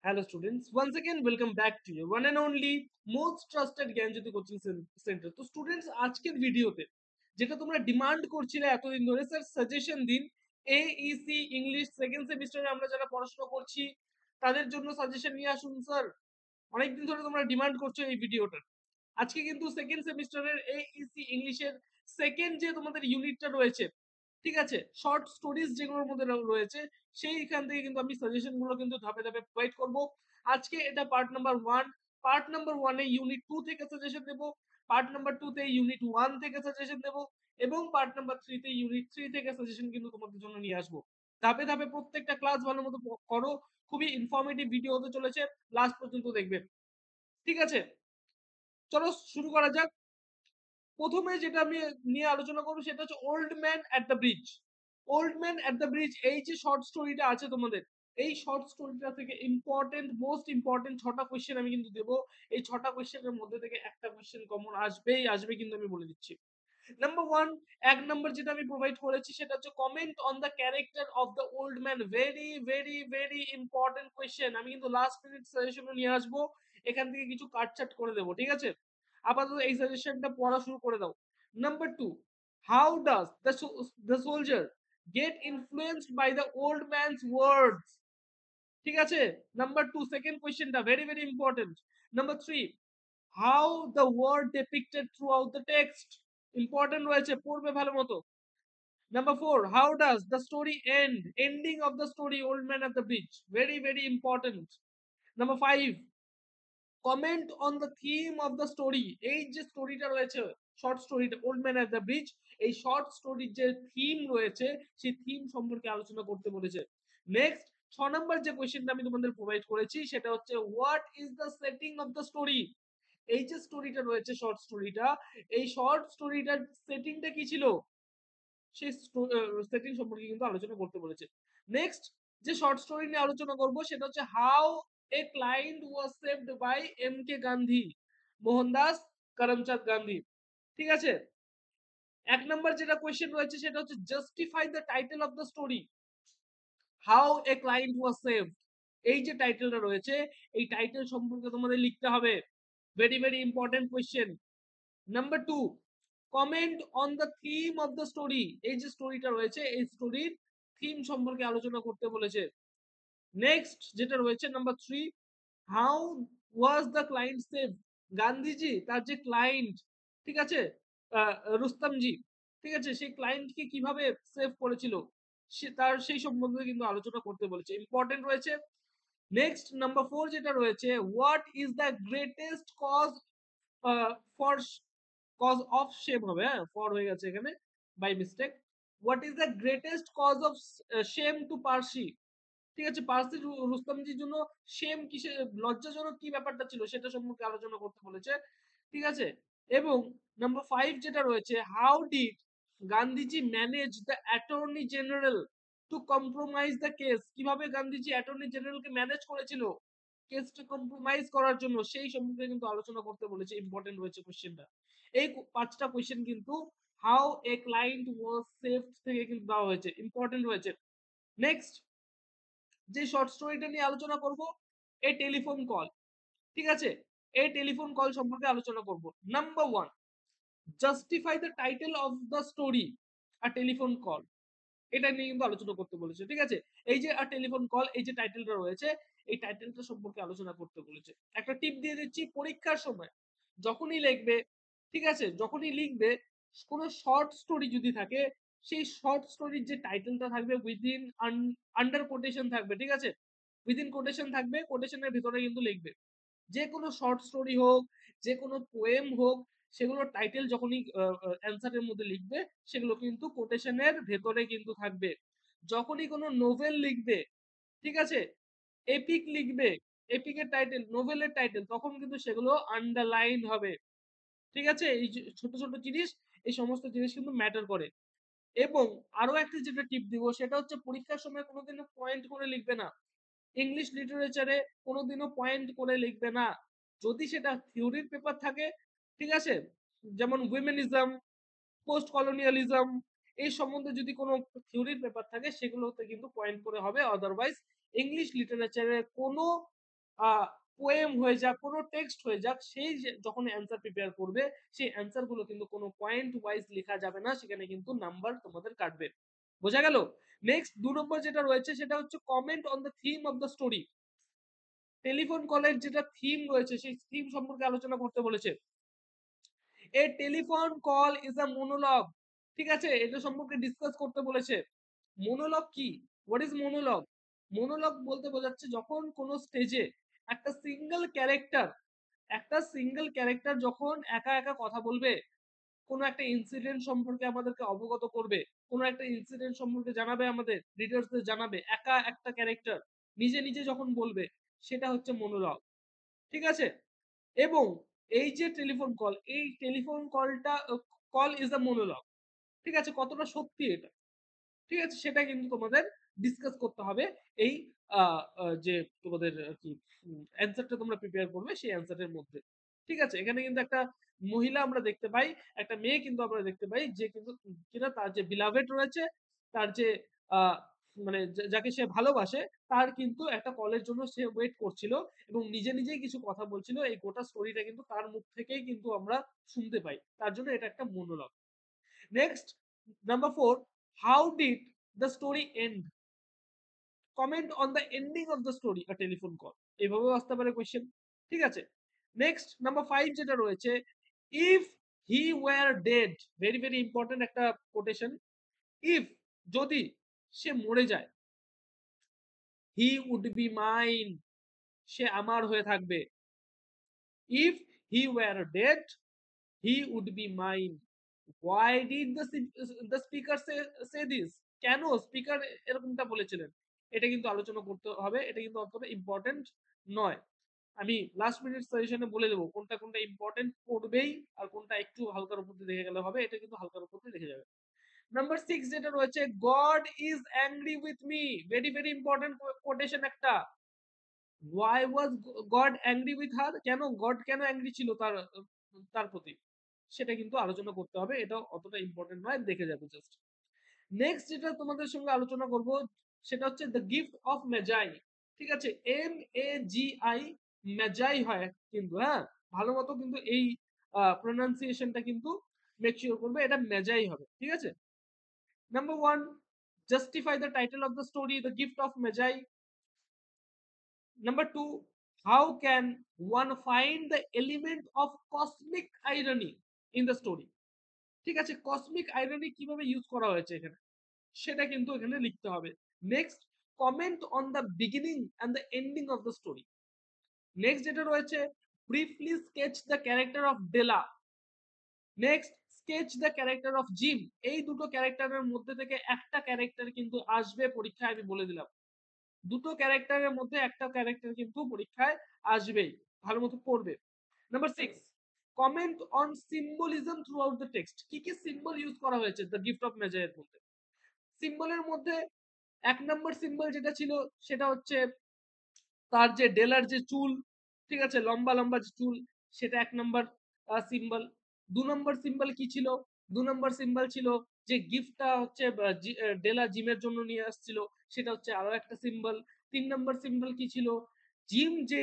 Hello students, once again welcome back to your one and only most trusted Gyanjyoti coaching centre. তো students আজকের ভিডিওতে যেটা তোমরা demand করছিলে এতদিন ধরে, স্যার সাজেশন দিন এইসি ইংলিশ সেকেন্ড সেমিস্টারে আমরা যারা পড়াশোনা করছি তাদের জন্য সাজেশন নিয়ে আসুন স্যার। অনেকদিন ধরে তোমরা ডিমান্ড করছো এই ভিডিওটা। আজকে কিন্তু সেকেন্ড সেমিস্টারের এইসি ইংলিশের সেকেন্ড যে তোমাদের ইউনিটটা রয়েছে, ঠিক আছে, শর্ট স্টোরিজ যেগুলোর মধ্যে রয়েছে সেইখান থেকে কিন্তু আমি সাজেশন গুলো কিন্তু ধাপে ধাপে প্রোভাইড করব। আজকে এটা পার্ট নাম্বার 1। পার্ট নাম্বার 1 এ ইউনিট 2 থেকে সাজেশন দেব, পার্ট নাম্বার 2 তে ইউনিট 1 থেকে সাজেশন দেব, এবং পার্ট নাম্বার 3 তে ইউনিট 3 থেকে সাজেশন কিন্তু তোমাদের জন্য নিয়ে আসবো। ধাপে ধাপে প্রত্যেকটা ক্লাস ভালো মতো করো, খুবই ইনফরমেটিভ ভিডিও হতে চলেছে, লাস্ট পর্যন্ত দেখবে, ঠিক আছে? চলো শুরু করা যাক। প্রথমে যেটা আমি নিয়ে আলোচনা করবো সেটা হচ্ছে old man at the bridge. Old man at the bridge, এই যে শর্ট স্টোরিটা আছে তোমাদের, এই শর্ট স্টোরিটা থেকে ইম্পর্টেন্ট, মোস্ট ইম্পর্টেন্ট 6টা কোয়েশ্চেন আমি কিন্তু দেবো। এই 6টা কোয়েশ্চেনের মধ্যে থেকে একটা কোয়েশ্চেন কমন আসবেই আসবে, কিন্তু আমি বলে দিচ্ছি। নাম্বার 1, এক নাম্বার যেটা আমি প্রোভাইড করেছি সেটা হচ্ছে comment on the character of the old man. Very very very important question. আমি কিন্তু লাস্ট মিনিট সাজেশনে নিয়ে আসবো, এখান থেকে কিছু কাটছাট করে দেবো, ঠিক আছে? আপাতত এই সাজেশনটা পড়া শুরু করে দাও। Number 2, how does the soldier get influenced by the old man's words? ঠিক আছে? নাম্বার 2 সেকেন্ড কোয়েশ্চেনটা very very important. Number 3, how the word depicted throughout the text. Important রয়েছে, পড়বে ভালো মতো। Number 4, how does the story end, ending of the story old man of the bridge, very very important. Number 5, comment on the theme of the story. এই যে স্টোরিটা রয়েছে, short স্টোরিটা old man of the bridge, এই short স্টোরির যে theme রয়েছে সেই থিম সম্পর্কে আলোচনা করতে বলেছে। নেক্সট 6 নম্বর যে কোয়েশ্চেনটা আমি তোমাদের প্রোভাইড করেছি সেটা হচ্ছে what is the setting of the story. এই যে স্টোরিটা রয়েছে শর্ট স্টোরিটা, এই শর্ট স্টোরিটার সেটিংটা কি ছিল সেই সেটিং সম্পর্কে কিন্তু আলোচনা করতে বলেছে। নেক্সট যে শর্ট স্টোরি নিয়ে আলোচনা করব সেটা হচ্ছে how a client was saved by M K Gandhi, Mohandas Karamchand Gandhi, ঠিক আছে? এক নম্বর যেটা কোয়েশ্চেন রয়েছে সেটা হচ্ছে justify the title of the story, how a client was saved. এই যে টাইটেলটা রয়েছে এই টাইটেল সম্পর্কে তোমাদের লিখতে হবে, very very important question. Number 2, comment on the theme of the story. এই যে স্টোরিটা রয়েছে এই স্টোরির থিম সম্পর্কে আলোচনা করতে বলেছে। নেক্সট যেটা রয়েছে number 3, how was the client save. Gandhiji তার যে ক্লায়েন্ট, ঠিক আছে, রুস্তমজি, ঠিক আছে, সেই ক্লায়েন্টকে কিভাবে সেভ করেছিল সে তার সেই সম্বন্ধে কিন্তু আলোচনা করতে বলেছে, ইম্পর্টেন্ট রয়েছে। নেক্সট নাম্বার 4 যেটা রয়েছে, what is the greatest cause for, cause of shame হবে, হ্যাঁ ফর হয়ে গেছে এখানে by mistake. What is the greatest cause of shame to Parsi. ঠিক আছে, পার্সি রুস্তমজির জন্য শেম কিসে, লজ্জাজনক কি ব্যাপারটা ছিল সেটা সম্পর্কে আলোচনা করতে বলেছে, ঠিক আছে? এবং নাম্বার 5 যেটা রয়েছে, how did Gandhiji manage the attorney general two compromise the case. কিভাবে গান্ধীজি অ্যাটর্নি জেনারেলকে ম্যানেজ করেছিল কেসটা কম্প্রোমাইজ করার জন্য, সেই সম্পর্কে কিন্তু আলোচনা করতে বলেছে, ইম্পর্টেন্ট রয়েছে কোশ্চেনটা। এই 5টা কোশ্চেন কিন্তু how a client was saved থেকে কিন্তু দেওয়া হয়েছে, ইম্পর্টেন্ট রয়েছে। নেক্সট যে শর্ট স্টোরিটা নিয়ে আলোচনা করব, এই টেলিফোন কল, ঠিক আছে, এই টেলিফোন কল সম্পর্কে আলোচনা করব। Number 1, justify the title of the story a telephone call. এটা নিয়ে কিন্তু আলোচনা করতে বলেছে, ঠিক আছে? এই যে আ টেলিফোন কল, এই যে টাইটেলটা রয়েছে এই টাইটেলটা সম্পর্কে আলোচনা করতে বলেছে। একটা টিপ দিয়ে দিচ্ছি, পরীক্ষার সময় যখনই লিখবে, ঠিক আছে, যখনই লিখবে কোনো শর্ট স্টোরি যদি থাকে সেই শর্ট স্টোরির যে টাইটেলটা থাকবে উইদিন আন্ডার কোটেশন থাকবে, ঠিক আছে, উইদিন কোটেশন থাকবে, কোটেশনের ভিতরে কিন্তু লিখবে। যে কোনো শর্ট স্টোরি হোক, যে কোনো পোয়েম হোক, সেগুলোর টাইটেল যখনই অ্যান্সারের মধ্যে লিখবে সেগুলো কিন্তু কোটেশনের ভেতরে কিন্তু থাকবে। যখনই কোনো নোভেল লিখবে, ঠিক আছে, এপিক লিখবে, এপিকের টাইটেল, নোভেলের টাইটেল, তখন কিন্তু সেগুলো আন্ডারলাইন হবে, ঠিক আছে? এই যে ছোট ছোট জিনিস, এই সমস্ত জিনিস কিন্তু ম্যাটার করে। এবং আরো একটা যেটা টিপ দিব সেটা হচ্ছে পরীক্ষার সময় কোনোদিনও পয়েন্ট করে লিখবে না। ইংলিশ লিটারেচারে কোনোদিনও পয়েন্ট করে লিখবে না। যদি সেটা থিওরির পেপার থাকে, ঠিক আছে, যেমন উইমেনিজম, পোস্ট কলোনিয়ালিজম, এই সম্বন্ধে যদি কোনো থিওরির পেপার থাকে সেগুলোতে কিন্তু পয়েন্ট করে হবে, আদারওয়াইজ ইংলিশ লিটারেচারে কোনো পোয়েম হয়ে যাক, কোনো টেক্সট হয়ে যাক, সেই যে যখন অ্যান্সার প্রিপেয়ার করবে সেই অ্যান্সার গুলো কিন্তু কোনো পয়েন্ট ওয়াইজ লেখা যাবে না, সেখানে কিন্তু নাম্বার তোমাদের কাটবে। বোঝা গেল? নেক্সট 2 নম্বর যেটা রয়েছে সেটা হচ্ছে comment on the theme of the story. Telephone কলের যেটা থিম রয়েছে সেই থিম সম্পর্কে আলোচনা করতে বলেছে। এ টেলিফোন কল ইজ আ মোনোলগ। ঠিক আছে? এটা সম্পর্কে ডিসকাস করতে বলেছে। মোনোলগ কি? What is মোনোলগ? মোনোলগ বলতে বোঝাচ্ছে যখন কোনো স্টেজে একটা সিঙ্গেল ক্যারেক্টার যখন একা একা কথা বলবে, কোনো একটা ইনসিডেন্ট সম্পর্কে আমাদেরকে অবগত করবে, কোনো একটা ইনসিডেন্ট সম্পর্কে জানাবে, আমাদের রিডার্সদের জানাবে, একা একটা ক্যারেক্টার নিজে নিজে যখন বলবে, সেটা হচ্ছে মোনোলগ। ঠিক আছে? এবং এই যে টেলিফোন কল, এই টেলিফোন কলটা কল ইজ আ মোনোলগ। ঠিক আছে? কতটা সত্যি এটা? ঠিক আছে? সেটা কিন্তু তোমাদের ডিসকাস করতে হবে এই যে তোমাদের কি অ্যান্সারটা তোমরা প্রিপেয়ার করবে সেই অ্যান্সারের মধ্যে। ঠিক আছে? এখানে কিন্তু একটা মহিলা আমরা দেখতে পাই, একটা মেয়ে কিন্তু আমরা দেখতে পাই যে কিন্তু কিনা তার যে beloved রয়েছে, তার যে আ মানে যাকে সে ভালোবাসে, তার কিন্তু একটা কলের জন্য সে ওয়েট করছিল এবং নিজে নিজেই কিছু কথা বলছিল। এই গোটা স্টোরিটা কিন্তু তার মুখ থেকেই কিন্তু আমরা শুনতে পাই। তার জন্য এটা একটা monologue. Next number 4, how did the story end? Comment on the ending of the story, a telephone call. এভাবেও আসতে পারে কোয়েশ্চেন। ঠিক আছে? নেক্সট নাম্বার 5 যেটা রয়েছে, if he were dead, very very important একটা কোটেশন। if, যদি সে মরে যায়, he would be mine, সে আমার হয়ে থাকবে। if he were dead, he would be mine. Why did the speaker say this? কেন স্পিকার এরকমটা বলেছিলেন? এটা কিন্তু আলোচনা করতে হবে। এটা কিন্তু অতটা ইম্পর্টেন্ট নয়। আমি লাস্ট মিনিট সাজেশনে বলে দেবো কোনটা কোনটা ইম্পর্টেন্ট পড়বেই আর কোনটা একটু হালকার উপর দিয়ে দেখে গেলে হবে। এটা কিন্তু হালকার উপর দিয়ে দেখে যাবে। নাম্বার 6 যেটা রয়েছে, God is angry with me. Very very important quotation একটা। Why was God angry with her? কেন গড কেন অ্যাংরি ছিল তার প্রতি? সেটা কিন্তু আলোচনা করতে হবে। এটা অতটা ইম্পর্টেন্ট নয়, দেখে যাবে জাস্ট। নেক্সট যেটা তোমাদের সঙ্গে আলোচনা করব সেটা হচ্ছে দ্য গিফট অফ মেজাই। ঠিক আছে? MAGI, মেজাই হয় কিন্তু, হ্যাঁ, ভালো মতো কিন্তু এই প্রনাউন্সিয়েশনটা কিন্তু মেক শিওর করবে, এটা মেজাই হবে। ঠিক আছে? Number 1, justify the title of the story, the gift of মেজাই। Number 2, how can one find the element of cosmic irony in the story? ঠিক আছে? কসমিক আইরনি কিভাবে ইউজ করা হয়েছে এখানে, সেটা কিন্তু এখানে লিখতে হবে। Next, comment on the beginning and the ending of the story. Next যেটা রয়েছে, briefly sketch the character of Della. Next, sketch the character of Jim. এই দুটো ক্যারেক্টারের মধ্যে থেকে একটা ক্যারেক্টার কিন্তু আসবে পরীক্ষায়, আমি বলে দিলাম। দুটো ক্যারেক্টারের মধ্যে একটা ক্যারেক্টার কিন্তু পরীক্ষায় আসবেই, ভালো মতো পড়বে। Number 6, comment on symbolism through out the text. কি কি সিম্বল ইউজ করা হয়েছে দ্য গিফট অফ মেজাই এর মধ্যে? সিম্বলের মধ্যে 1 নম্বর সিম্বল যেটা ছিল সেটা হচ্ছে তার যে ডেলার যে চুল, ঠিক আছে, লম্বা লম্বা যে চুল, সেটা 1 নম্বর সিম্বল। 2 নম্বর সিম্বল কি ছিল? 2 নম্বর সিম্বল ছিল যে গিফটটা হচ্ছে ডেলা জিমের জন্য নিয়ে আসছিল, সেটা হচ্ছে আরো একটা সিম্বল। 3 নম্বর সিম্বল কি ছিল? জিম যে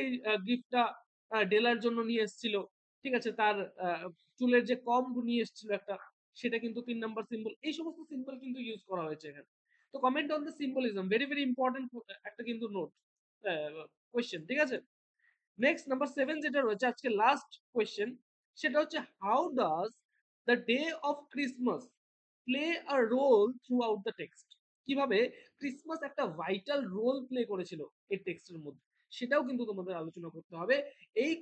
গিফটটা ডেলার জন্য নিয়ে এসেছিল, ঠিক আছে, তার চুলের যে কম্ব নিয়ে এসেছিল একটা, সেটা কিন্তু 3 নম্বর সিম্বল। এই সমস্ত সিম্বল কিন্তু ইউজ করা হয়েছে এখানে। তো comment on the symbolism, very very important একটা কিন্তু নোট কোয়েশ্চেন। ঠিক আছে? নেক্সট নাম্বার 7 যেটা রয়েছে আজকে লাস্ট কোয়েশ্চেন, সেটা হচ্ছে how does the day of Christmas play a role throughout the text? কিভাবে ক্রিসমাস একটা ভাইটাল রোল প্লে করেছিল এই টেক্সটের মধ্যে, সেটাও কিন্তু তোমাদের আলোচনা করতে হবে। এই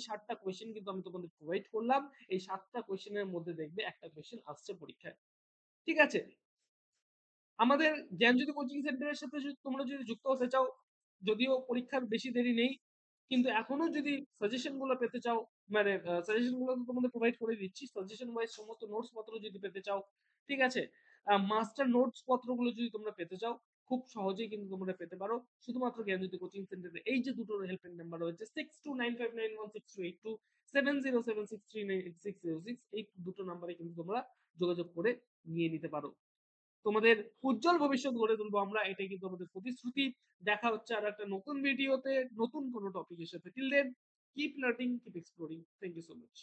7টা কোয়েশ্চেন কিন্তু আমি তোমাদের প্রোভাইড করলাম। এই 7টা কোয়েশ্চেনের মধ্যে দেখবে একটা কোয়েশ্চেন আসছে পরীক্ষায়। ঠিক আছে? আমাদের জ্ঞানজ্যোতি কোচিং সেন্টারের সাথে তোমরা যদি যুক্ত হতে চাও, যদিও পরীক্ষার বেশি দেরি নেই, কিন্তু এখনো যদি সাজেশন গুলো পেতে চাও, মানে সাজেশন গুলো তো তোমাদের প্রোভাইড করে দিচ্ছি, সাজেশন ওয়াইজ সমস্ত নোটস পত্র যদি পেতে চাও, ঠিক আছে, মাস্টার নোটস পত্রগুলো যদি তোমরা পেতে চাও, খুব সহজেই কিন্তু তোমরা পেতে পারো শুধুমাত্র জ্ঞানজ্যোতি কোচিং সেন্টারে। এই যে দুটো হেল্পলাইন নাম্বার রয়েছে 6295916282, 7076398606, এই দুটো নাম্বারে কিন্তু তোমরা যোগাযোগ করে নিয়ে নিতে পারো। তোমাদের উজ্জ্বল ভবিষ্যৎ গড়ে তুলবো আমরা, এটাই কিন্তু আমাদের প্রতিশ্রুতি। দেখা হচ্ছে আর একটা নতুন ভিডিওতে নতুন কোনো টপিকের সাথে। Till then keep learning, keep exploring. Thank you so much.